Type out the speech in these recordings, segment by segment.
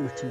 8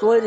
4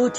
8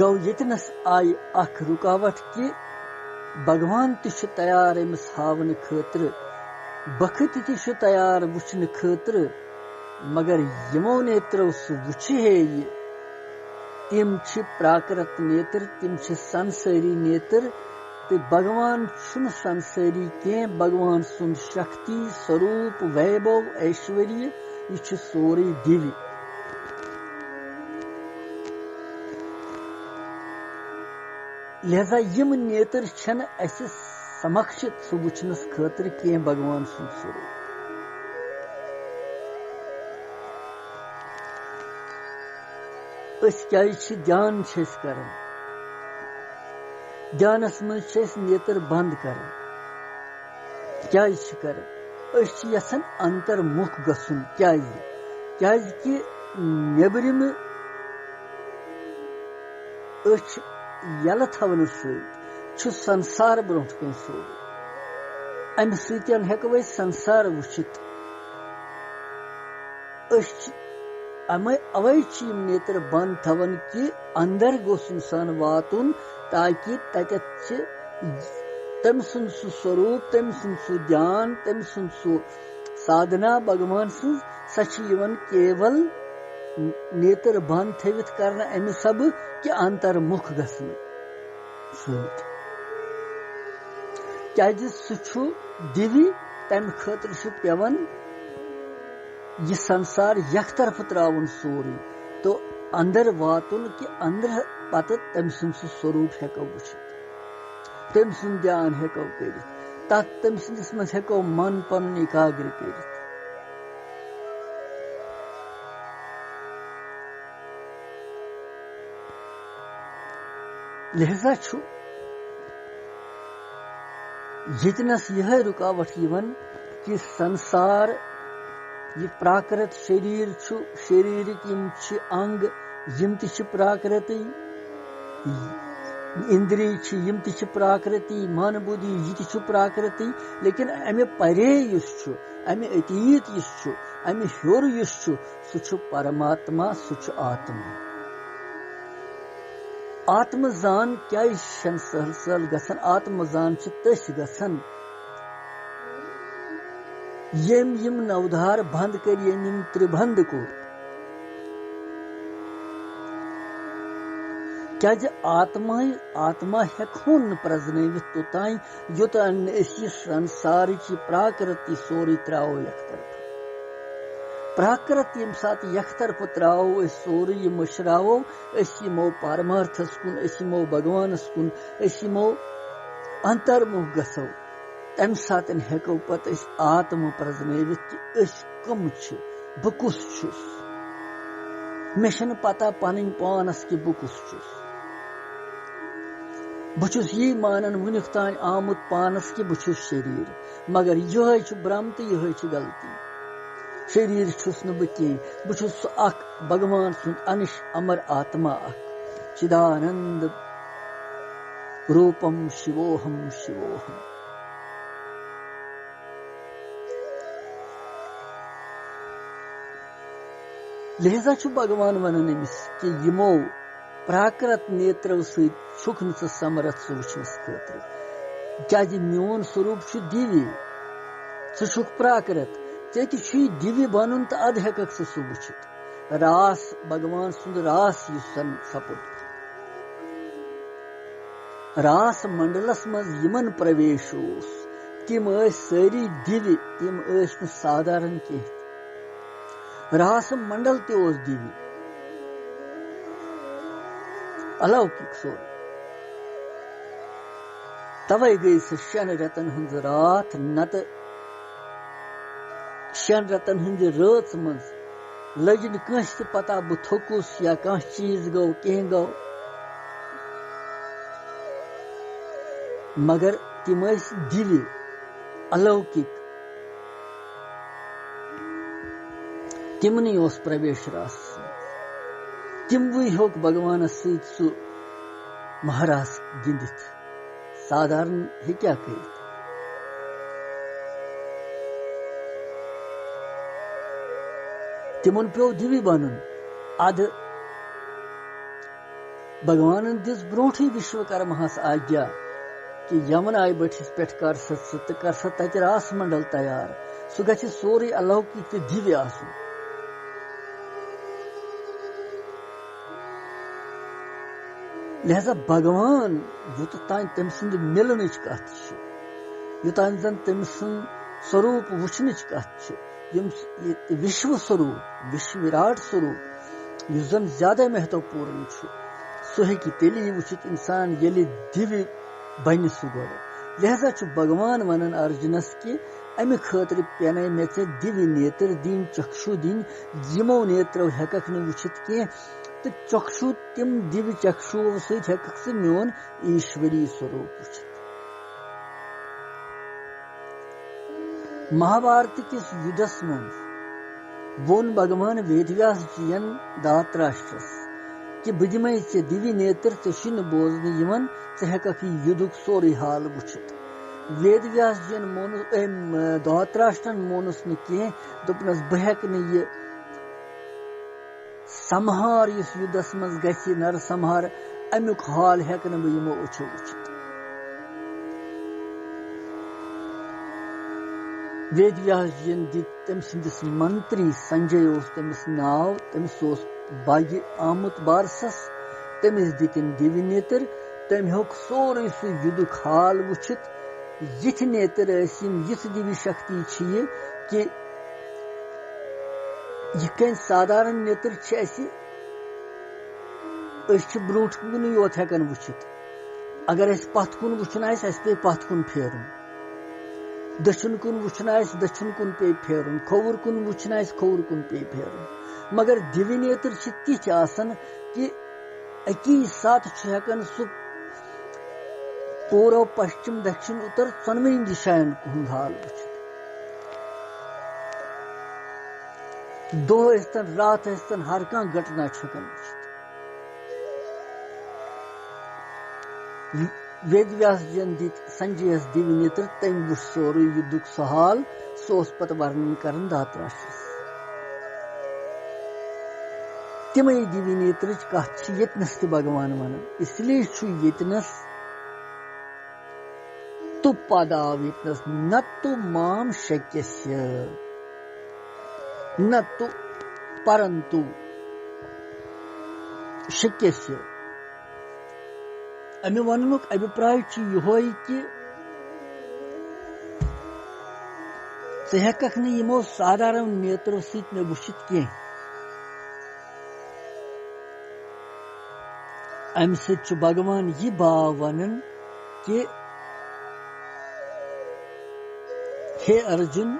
گو یتنس آئی اخ رکاوٹ کہ بھگوان تہ تیار امس ہاون خاطر بخت تہ تیار وچھن خاطر مگر یمو نیترو سہ وچھِ ہے یہ تم چھ پراکرت نیتر تم چھ سنساری نیتر تو بھگوان چھن سنساری کی بھگوان سن شکتی سوروپ ویبو ایشوریہ یہ چھ سوری دیوی لہذا یم نیتر چھن اس سمکش سہ وچھنس خاطر کی بھگوان سن سوروپ اس کیا دھیان کران دھیانس من نیتر بند کران کیا کران اس یسان انتر مخ گسن کیا کہ نیبرم اچھ یل تھون ست سنسار برونٹ کن سوری امہ سۭتۍ ہیکو أسۍ سنسار وچھت اوے یم نیتر بند تھون کہ اندر گوس انسان واتن تاکہ تتھ تم سن سہ سوروپ تم سن سہ دھیان تم سن سہ سادھنا بھگوان سن سہ کیول نیتر بند تھوت کرنا امہ سب کہ انتر مخ گھن ستھ سہ دیوی تمہ خاطر پیوان یہ سنسار یک طرف تراؤن سوری تو اندر واتن کہ اندر پتہ تم سن سہ سوروپ ہیکو وچھت تم سن دھیان ہیکو کرت تک تم سندس مز ہیکو من پن اکاگر کرت لہذا چھُ یتنس یہ رکاوٹ یوان کہ سنسار یہ پراکرت شریر شریرک یم انگ یم تہ پراکرتی اندری یم تہ پراکرتی من بدھی یہ تہ پراکرتی لیکن امہ پرے یس امہ اتیت یس امہ ہیور یس سہ پرماتما سہ آتما آتم زان کیا سہل سہل گھن آتم زان تس گھن یم نودھار بند کر یم تربند کور کیا آتما ہیکہون پرزنوت توتان یوتان اس یہ سنسار کی پراکرتی سوری تراو یک طرف پراکرت یم سات یک طرف تراو اس سوری یہ مشراو اس یمو پارمارتھس کن اس یمو بھگوانس کن اس یمو انترمخ گسو تم سات ہیکو پتہ اس آتم پرزنوت کہ اس کم بہ کس چھس مے چھن پتہ پنن پانس کہ بہ کس چھس بچس یہ مانن ونیک تان آمت پانس کہ بچس شریر مگر یہ برم تو یہ غلطی شریر چھس نہ بہ بچس سہ اخ بھگوان سند انش امر آتما اخ چدانند روپم شیوہم شیوہم لہذا چھ بھگوان ونان امس کہ یمو پراکرت نیترو ستھ ث سمرتھ سہ وچھنس خاطر کیا میون سوروپ چھ دیوی ثھ پراکرت ٹھیک دیوی بنن تو اد ہیکک سہ وچھت راس بھگوان سند راس یس سپد راس منڈلس مز یمن پرویش اوس تم ساری دیوی تم سادھارن کی راس منڈل تہ دیوی الوکک سور توے گئی سہ 6 رتن ہند رات نت 6 رتن ہند رات مز لج نس تہ پتہ بہ تھوکس یا کان چیز گو کی گو مگر تم دیوی الوکک تمنی اس پرویش راس تموی ہوک بھگوانس ست سہ مہراس گندت سادھارن ہیکیا کرت تمن پیو دیوی بنن اد بھگوانن دس برونٹھے وشوکرماہس آجیا کہ یمن آئی بٹھس پہ کر سا تت راس منڈل تیار سہ گژھِ سورُے الوکِک تہٕ دِوِ آسُن لہذا بھگوان یوٚتام تٔمۍ سٕنٛدِ مِلنٕچ کتھ چھِ یوٚتام زن تٔمۍ سُنٛد سوروٗپ وٕچھنٕچ کتھ چھِ یِم وشو سوروٗپ وراٹ سوروٗپ یُس زن زیادے مہتوپوٗرن چھُ سُہ ہیٚکہِ تیٚلی وٕچھِتھ اِنسان ییٚلہِ دِوِ بنہِ سُہ گۄڈٕ لہذا چھُ بھگوان ونان ارجُنس کہِ امہِ خٲطرٕ پینے مےٚ ژےٚ دِوِ نیتر دِنۍ چکشوٗ دِنۍ یِمو نیترو ہیٚککھ نہٕ وٕچھِتھ کینٛہہ تہٕ چکشوٗ تِم دِوِ چکشوٗ سۭتۍ ہیٚککھ ژٕ میون ایشوری سوروٗپ وٕچھِتھ مہابھارت کِس یُدھس منٛز ووٚن بھگوان وید ویاس جین دھارتراشٹرس کہ بہٕ دِمے ژےٚ دِوِ نیتر ژےٚ چھُے نہٕ بوزنہٕ یِوان ژٕ ہیٚککھ یہِ یُدھُک سورُے حال وٕچھِتھ وید ویاس جین مونُس دھارتراشٹرن مونُس نہٕ کینٛہہ دوٚپنس بہٕ ہیٚکہٕ نہٕ یہِ سمہار یُس یُدھس منٛز گژھِ نر سمہار امیُک حال ہیٚکہٕ نہٕ بہٕ یِمو أچھو وٕچھِتھ وید ویاس جین دِتۍ تٔمۍ سٕنٛدِس منتری سنجے اوس تٔمِس ناو تٔمِس اوس بگہِ آمُت بارسس تٔمِس دِتِن دِوِ نیتر تٔمۍ ہیوٚک سورُے سُہ یُدھُک حال وٕچھِتھ یِتھۍ نیتر ٲسۍ یِم یِژھ دِوِ شکتی چھِ یہِ کہِ یِتھ کٔنۍ سادارن نیتر چھِ اَسہِ أسۍ چھِ برونٛٹھ کُنٕے یوت ہٮ۪کان وٕچھِتھ اگر اَسہِ پتھ کُن وٕچھُن آسہِ اَسہِ پیٚیہِ پتھ کُن پھیرُن دٔچھُن کُن وٕچھُن آسہِ دٔچھُن کُن پیٚیہِ پھیرُن کھووُر کُن وٕچھُن آسہِ کھووُر کُن پیٚیہِ پھیرُن مگر دِوِ نیتر چھِ تِتھۍ آسان کہِ اکی ساتہٕ چھُ ہٮ۪کان سُہ پوٗرو پشچِم دکشِن اُتر ژۄنوٕنی دِشاین ہُنٛد حال وٕچھِتھ دۄہ ٲسۍتن راتھ ٲسۍتن ہر کانٛہہ گٹنا چھُ ہٮ۪کان وٕچھِتھ وید ویاس جین دِتۍ سنجیس دِوِ نیتر تٔمۍ وٕچھ سورُے یُدھُک سُہ حال سُہ اوس پتہٕ ورنن کران دھارتراشٹرس تِمے دِوِ نیترٕچ کتھ چھِ ییٚتنس تہِ بھگوان ونان اس لیے چھُ ییٚتنس تُہ پد آو ییٚتنس نہ تُہ مام شکیسیہ نہ تُہ پرنتُ شکیسیہ امہِ وننُک ابِپراے چھُ یِہوے کہِ ژٕ ہیٚککھ نہٕ یِمو سادارن نیترو سۭتۍ مےٚ وٕچھِتھ کینٛہہ امہِ سۭتۍ چھُ بھگوان یہِ باو ونان کہِ ہے ارجُن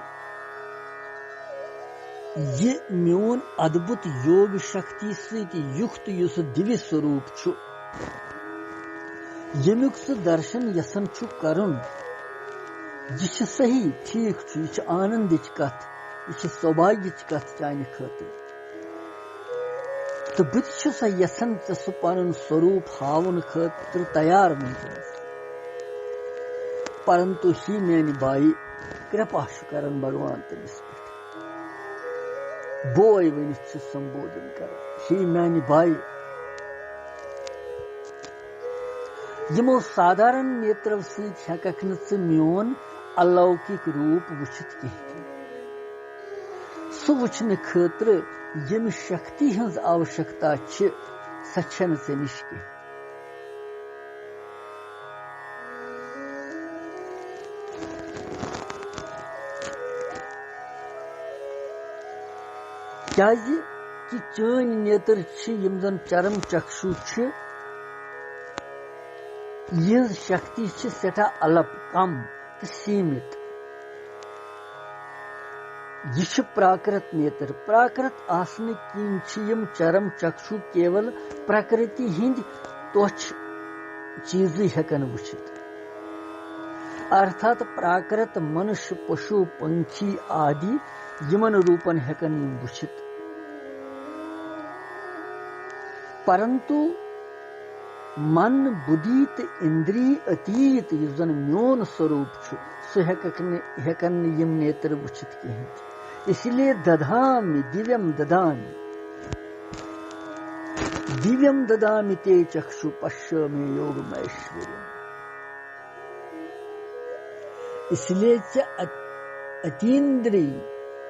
یہِ میون ادبُت یوگ شکتی سۭتۍ یُکت یُس دِوِ سوروٗپ چھُ ییٚمیُک سُہ درشن یژھان چھُ کرُن یہِ چھِ صحیح ٹھیٖک چھُ یہِ چھِ آنندٕچ کتھ یہِ چھِ سوباگیٕچ کتھ چانہِ خٲطرٕ تہٕ بہٕ تہِ چھُسے یژھان ژےٚ سُہ پنُن سوروٗپ ہاوُن خٲطرٕ تیار وٕنکیٚنس پرنتو ہی میانہِ بایہِ کرپا چھُ کران بھگوان تٔمِس پٮ۪ٹھ بوے ؤنِتھ چھُ سمبودن کران ہی میانہِ بایہِ یِمو سادارن نیترو سۭتۍ ہیٚککھ نہٕ ژٕ میون الوکِک روٗپ وٕچھِتھ کینٛہہ سُہ وٕچھنہٕ خٲطرٕ ییٚمہِ شکتی ہٕنٛز آوشکتا چھِ سۄ چھنہٕ ژےٚ نِش کینٛہہ کیازِ کہِ چٲنۍ نیتر چھِ یِم زن چرم چکشوٗ چھِ یِہنٛز شکتی چھِ سٮ۪ٹھاہ الپ کم تہٕ سیٖمِت یہِ چھِ پراکرت نیتر پراکرت آسنہٕ کِنۍ چھِ یِم چرم چکشوٗ کیول پرکرتی ہٕنٛدۍ توچھ چیٖزٕے ہٮ۪کان وٕچھِتھ ارتھات پراکرت منُش پشوٗ پنکھی آدی یِمن روٗپن ہٮ۪کان یِم وٕچھِتھ پرنتو من بُدھی تہٕ اِندری أتیٖت یُس زن میون سوروٗپ چھُ سُہ ہٮ۪کن نہٕ یِم نیتر وٕچھِتھ کِہیٖنۍ اس لیے ددھامی دیویم ددامی دیویم ددامی تے چکشو پشیامی یوگم ایشوریم. اس لیے اتیندری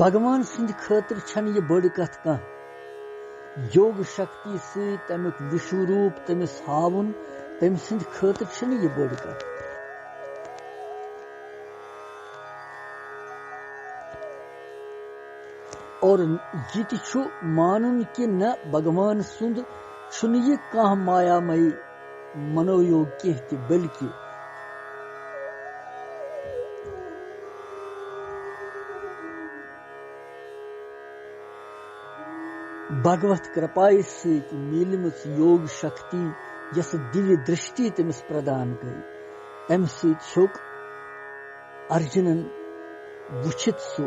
بھگوان سند خاطر چھن یہ بڑ کت کان یوگ شکتی سی تمیک وشو روپ تمس ہاون تم سند خاطر چھن یہ بڑ کت اور یہ تہ مانن کہ نہ بھگوان سند چھن یہ کان مایا مئی منویوگ کی تہ بلکہ بھگوت کرپائی ست میلمت یوگ شکتی یس دیوی درشٹی تمس پردان گئی تم ست ارجنن وچھت سو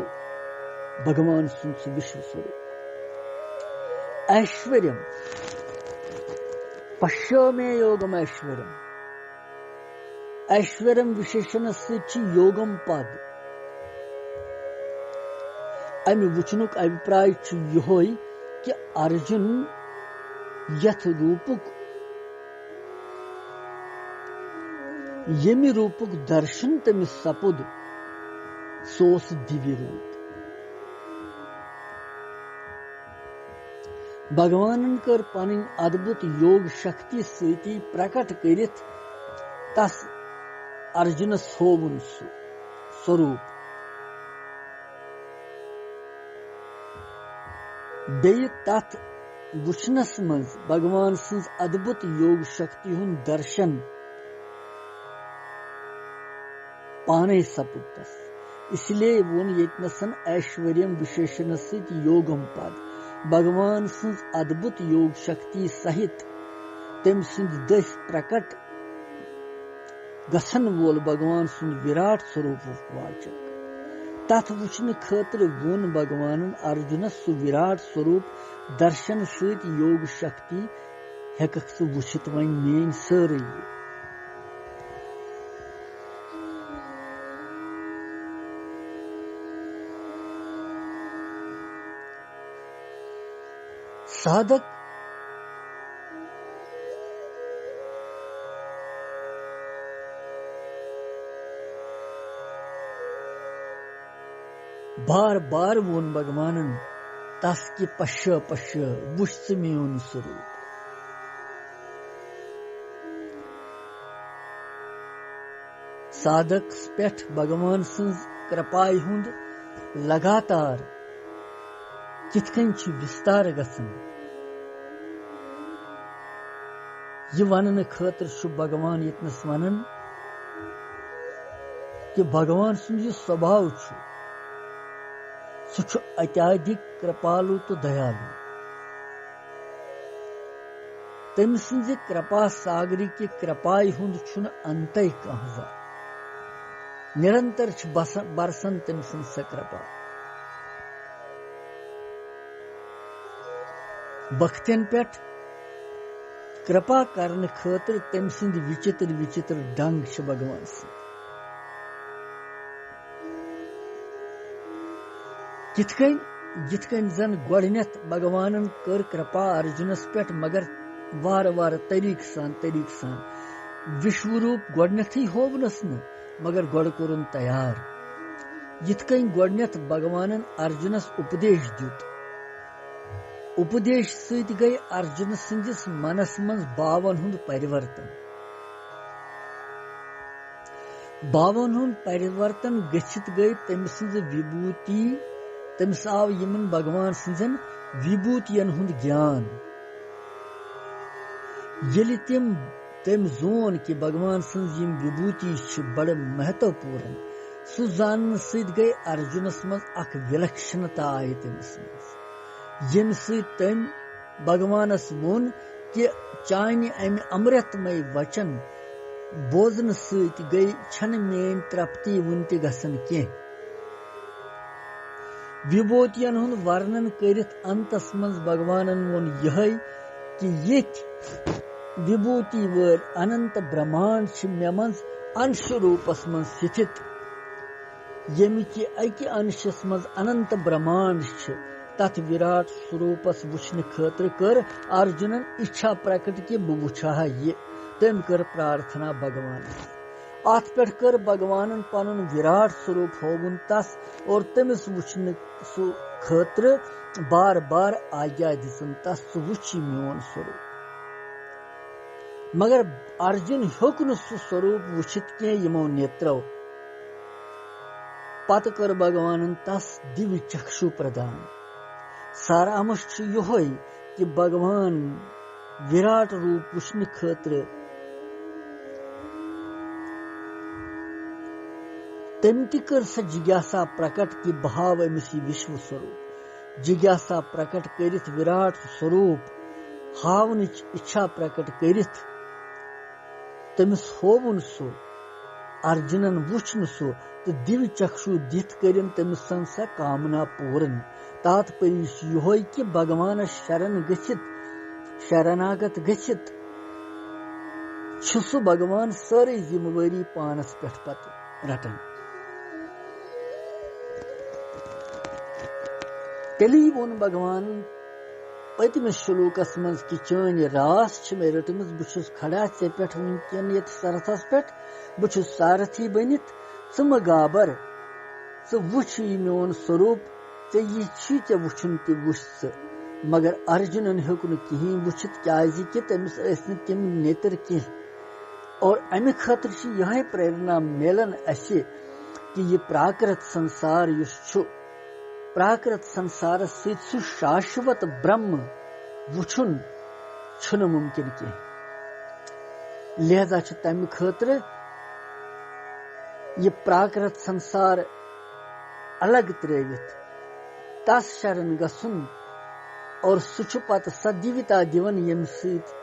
بھگوان سن سہ وشو سوروپ ایشوریم پشو میں یوگم ایشوریم ایشوریم وشیشن ست یوگم پد امہ وچنک ابھپراے یہ کہ ارجن یتھ روپک یمہ روپک درشن تمس سپد سوس دیوی روپ بھگوانن کر پن ادبت یوگ شکتی ستی پرکٹ کرت تس ارجنس ہوون سوروپ بیٚیہِ تتھ وچھنس منز بھگوان سٕنز ادبت یوگ شکتی ہُنٛد درشن پانے سپُد تس اس لیے وون یتنسن ایشوریم وشیشن ست یوگم پد بھگوان سٕنز ادبت یوگ شکتی سہت تم سند دس پرکٹ گژھن وول بھگوان سند وراٹ سوروپ واچک تتھ وچھنہ خاطر وون بھگوانن ارجنس سہ وراٹ سوروپ درشن ست یوگ شکتی ہیککھ ژٕ وچھتھ وۄنۍ میٲنۍ سٲرٕے سادک بار بار وون بھگوانن تس کہ پش وچھ ژٕ میون سوروپ سادکس پٮ۪ٹھ بھگوان سٕنز کرپایہِ ہُنٛد لگاتار کِتھ کٔنۍ چھُ وِستار گژھان یہ وننہٕ خٲطرٕ چھُ بھگوان ییٚتنس ونان کہ بھگوان سُنٛد یُس سوبھاو چھُ سُہ چھُ اتیادِک کرپالو تہٕ دیالو تٔمۍ سٕنزِ کرپا ساگرٕکہِ کرپایہِ ہُنٛد چھُنہٕ انتے کانٛہہ زانٛہہ نرنتر چھِ برسان تٔمۍ سٕنٛز سۄ کرپا بختین پٮ۪ٹھ کرپا کرنہٕ خٲطرٕ تٔمۍ سٕنٛدۍ وِچِتر وِچِتر ڈنگ چھِ بھگوان سٕنٛدۍ یِتھ کٔنۍ زن گۄڈٕنیتھ بھگوانن کٔر کرپا ارجُنس پٮ۪ٹھ مگر وارٕ وارٕ طریقہٕ سان وشو روٗپ گۄڈٕنیتھٕے ہوونس نہٕ مگر گۄڈٕ کوٚرُن تیار یِتھ کٔنۍ گۄڈٕنیتھ بھگوانن ارجُنس اُپدیش دیُت اُپدیش سۭتۍ گٔیہِ ارجُن سٕنٛدِس منس منٛز باون ہُنٛد پرِورتن باون ہُنٛد پرِورتن گٔژھِتھ گٔیہِ تٔمۍ سٕنٛز وِبھوٗتی تٔمِس آو یِمن بھگوان سٕنٛزن وِبھوٗتین ہُنٛد گیان ییٚلہِ تٔمۍ زون کہ بھگوان سٕنٛز یِم وِبھوٗتی چھِ بڑٕ مہتوپوٗرن سُہ زاننہٕ سۭتۍ گٔیہِ ارجُنس منٛز اکھ وِلکشنتا آیہِ تٔمِس منٛز ییٚمہِ سۭتۍ تٔمۍ بھگوانس ووٚن کہ چانہِ امہِ امرتمے وچن بوزنہٕ سۭتۍ گٔیہِ چھنہٕ میٲنۍ ترپتی وُنہِ تہِ گژھان کینٛہہ وِبھوٗتین ہُنٛد ورنن کٔرِتھ انتس منٛز بھگوانن ووٚن یِہے کہ یِتھۍ وِبھوٗتی وٲلۍ اننت برہمانڈ چھِ مےٚ منٛز انش روٗپس منٛز ستھِت ییٚمہِ کہِ اکہِ انشس منٛز اننت برہمانڈ چھِ تتھ وراٹ سوروپس وٕچھنہٕ خٲطرٕ کٔر ارجُنن اِچھا پرکٹ کہ بہٕ وٕچھِ ہا یہِ تٔمۍ کٔر پرارتھنا بھگوانس ات پہ کر بھگوان پن وراٹ سوروپ ہوون تس اور تمس وچھن سہ خاطر بار بار آجا دن تس ثہ وچھ میون سوروپ. مگر ارجن ہیوک ن سہ سوروپ وچھت کی یمو نیترو. پتہ کر بھگوان تس دیو چکشو پردان. سارامش یہ کہ بھگوان وراٹ روپ وچھن خاطر تم تہ کر سہ جگیاسا پرکٹ کہ بہ ہاو امس یہ وشو سوروپ. جگیاسا پرکٹ کرت وراٹ سوروپ ہاونچ اچھا پرکٹ کرت تمس ہوون سہ ارجنن وچھن سہ تو دیو چکشو دت کرن تمس سن سہ کامنا پورن. تات پریش یہ کہ بھگوانس شرناگت گچھت سہ بھگوان ساری ذمہ واری پانس پہ پتہ رٹان. تیلی وون بھگوان پتمس شلوکس مز کہ چان راس مے رٹمس بہس کھڑا ے پہ ونکین یت سرتھس پہ بہس سارتھی بنت ثہ مہ گابر ثہ وچھ یہ میون سوروپ ے یہ وچھن تہ وچھ ثہ. مگر ارجنن ہیوک ن کہین وچھت کیازِ کہ تمس ٲسۍ نہٕ تم نیتر کینٛہہ. اور امہ خاطر یہ پریرنا ملان اسہ کہ یہ پراکرت سنسار یس چھُ پراکرت سنسارس ست سہ شاشوت برہم وچھن چھُنہ ممکن کینٛہہ. لہذا چھ تمہ خاطر یہ پراکرت سنسار الگ ترٲوِتھ تس شرن گژھن اور سہ چھ پتہ سہ دیوتا دِوان ییٚمہِ سۭتۍ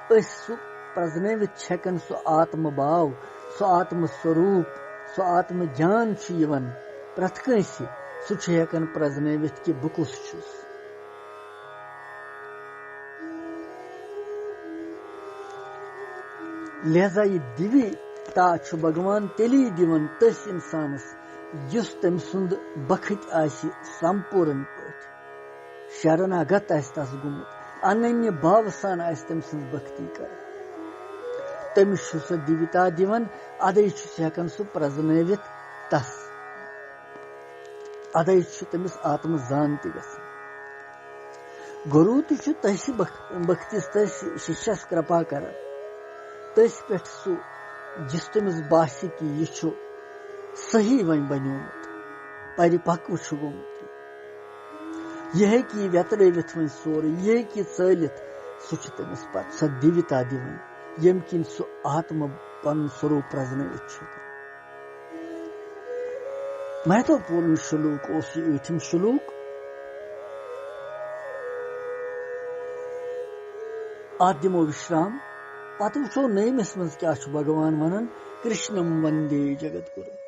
أسۍ سہ پرزنٲوِتھ چھکن سہ آتم باو سہ آتم سوروپ سہ آتم جان چھ یوان پرٛٮ۪تھ کٲنٛسہِ سہ چھ ہیکان پرزنٲوِتھ کہ بہٕ کُس چھُس. لہذا یہ دیوتا چھ بھگوان تیلی دِوان تس انسانس یس تم سند بخت آسہِ سمپورن پٲٹھۍ شرناگت آسہِ تس گوٚمُت اننیہ بھاو سان آسہِ تم سٕنٛز بختی کران. تٔمِس چھُ سُہ دیوتا دِوان ادے چھُ سُہ ہیکان سُہ پرزنٲوِتھ تس ادے چھُ تٔمِس آتم زان تہِ گژھان. گروٗ تہِ چھُ تٔسۍ بختس تٔسۍ شِشس کرپا کران تٔسۍ پٮ۪ٹھ سُہ جس تٔمِس باسہِ کہ یہِ چھُ صحیح وۄنۍ بنیومُت پرِپکو چھُ گوٚمُت. یہ ہیٚکہِ یہِ ویترٲوِتھ وۄنۍ سورُے یہِ ہیٚکہِ یہِ ژٲلِتھ سُہ چھُ تٔمِس پتہٕ سۄ دیوتا دِوان ییٚمہِ کِنۍ سُہ آتم پنُن سوروپ پرزنٲوِتھ چھُ. مہتوپورن شلوک اوس یہ 8م شلوک. ات دمو وشرام پتہ وچھو 9مس مز کیا چھُ بھگوان ونان کرشنم وندے جگت گرو.